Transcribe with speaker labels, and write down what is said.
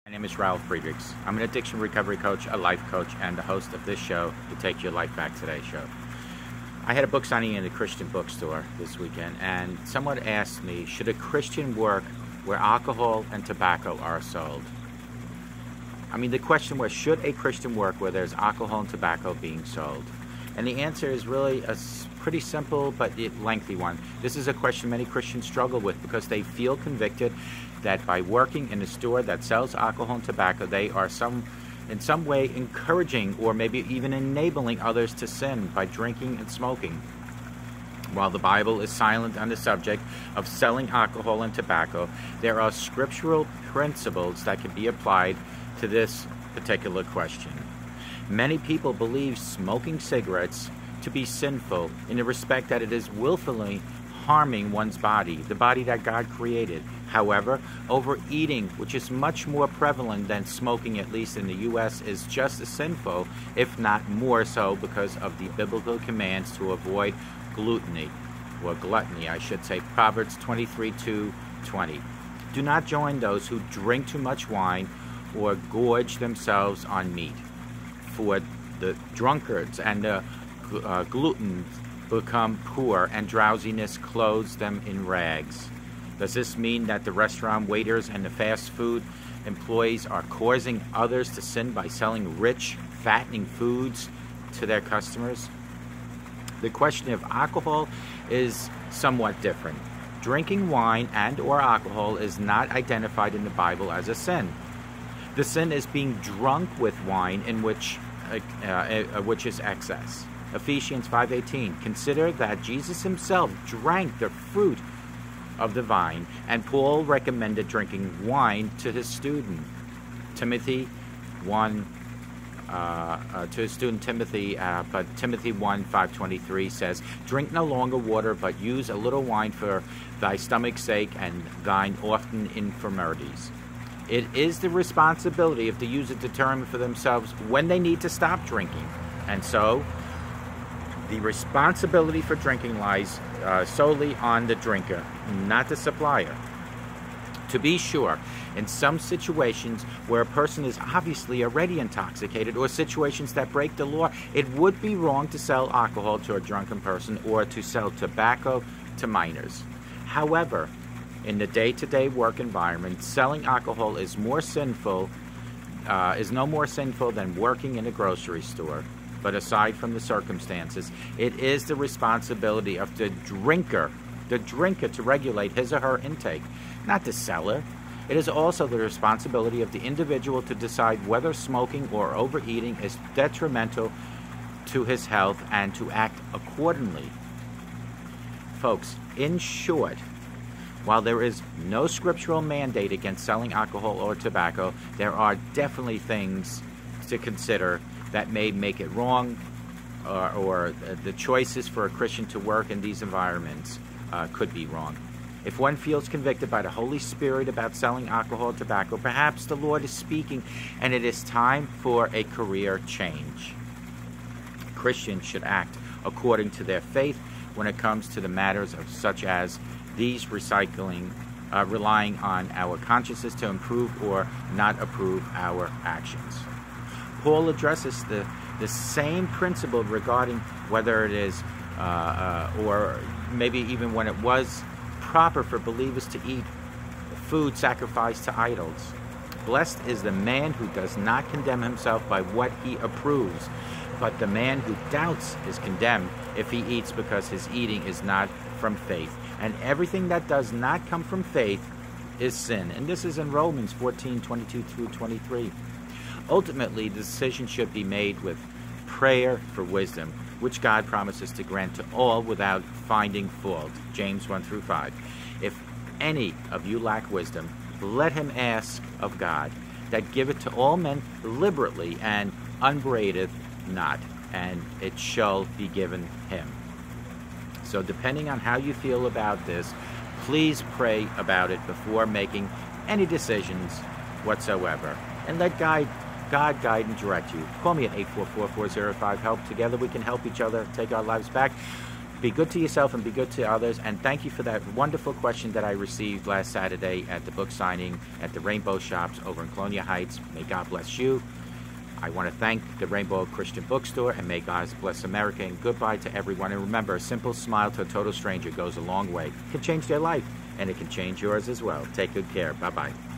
Speaker 1: My name is Ralf Friedrichs. I'm an addiction recovery coach, a life coach, and the host of this show, the Take Your Life Back Today show. I had a book signing in a Christian bookstore this weekend, and someone asked me, should a Christian work where alcohol and tobacco are sold? I mean, the question was, should a Christian work where there's alcohol and tobacco being sold? And the answer is really a pretty simple but lengthy one. This is a question many Christians struggle with because they feel convicted that by working in a store that sells alcohol and tobacco, they are in some way encouraging or maybe even enabling others to sin by drinking and smoking. While the Bible is silent on the subject of selling alcohol and tobacco, there are scriptural principles that can be applied to this particular question. Many people believe smoking cigarettes to be sinful in the respect that it is willfully harming one's body, the body that God created. However, overeating, which is much more prevalent than smoking, at least in the U.S., is just as sinful, if not more so, because of the biblical commands to avoid gluttony, or gluttony, I should say. Proverbs 23:2-20. Do not join those who drink too much wine or gorge themselves on meat. For the drunkards and the glutton become poor, and drowsiness clothes them in rags. Does this mean that the restaurant waiters and the fast food employees are causing others to sin by selling rich, fattening foods to their customers? The question of alcohol is somewhat different. Drinking wine and or alcohol is not identified in the Bible as a sin. The sin is being drunk with wine, in which is excess. Ephesians 5:18. Consider that Jesus himself drank the fruit of the vine, and Paul recommended drinking wine to his student Timothy 1. To his student Timothy, but Timothy 1:5-23 says, "Drink no longer water, but use a little wine for thy stomach's sake and thine often infirmities." It is the responsibility of the user to determine for themselves when they need to stop drinking, and so the responsibility for drinking lies solely on the drinker, not the supplier. To be sure, in some situations where a person is obviously already intoxicated, or situations that break the law, it would be wrong to sell alcohol to a drunken person or to sell tobacco to minors. However, in the day-to-day work environment, selling alcohol is no more sinful than working in a grocery store. But aside from the circumstances, it is the responsibility of the drinker to regulate his or her intake, not the seller. It is also the responsibility of the individual to decide whether smoking or overeating is detrimental to his health and to act accordingly. Folks, in short, while there is no scriptural mandate against selling alcohol or tobacco, there are definitely things to consider that may make it wrong, or the choices for a Christian to work in these environments could be wrong. If one feels convicted by the Holy Spirit about selling alcohol or tobacco, perhaps the Lord is speaking and it is time for a career change. Christians should act according to their faith when it comes to the matters of such as these relying on our consciences to improve or not approve our actions. Paul addresses the same principle regarding whether it is, or maybe even when it was proper for believers to eat food sacrificed to idols. Blessed is the man who does not condemn himself by what he approves, but the man who doubts is condemned if he eats because his eating is not from faith. And everything that does not come from faith is sin. And this is in Romans 14:22-23. Ultimately, the decision should be made with prayer for wisdom, which God promises to grant to all without finding fault. James 1-5. If any of you lack wisdom, let him ask of God, that giveth to all men liberally and upbraideth not, and it shall be given him. So depending on how you feel about this, please pray about it before making any decisions whatsoever. And let God guide and direct you. Call me at 844-405-HELP. Together we can help each other take our lives back. Be good to yourself and be good to others. And thank you for that wonderful question that I received last Saturday at the book signing at the Rainbow Shops over in Colonial Heights. May God bless you. I want to thank the Rainbow Christian Bookstore, and may God bless America. And goodbye to everyone. And remember, a simple smile to a total stranger goes a long way. It can change their life, and it can change yours as well. Take good care. Bye-bye.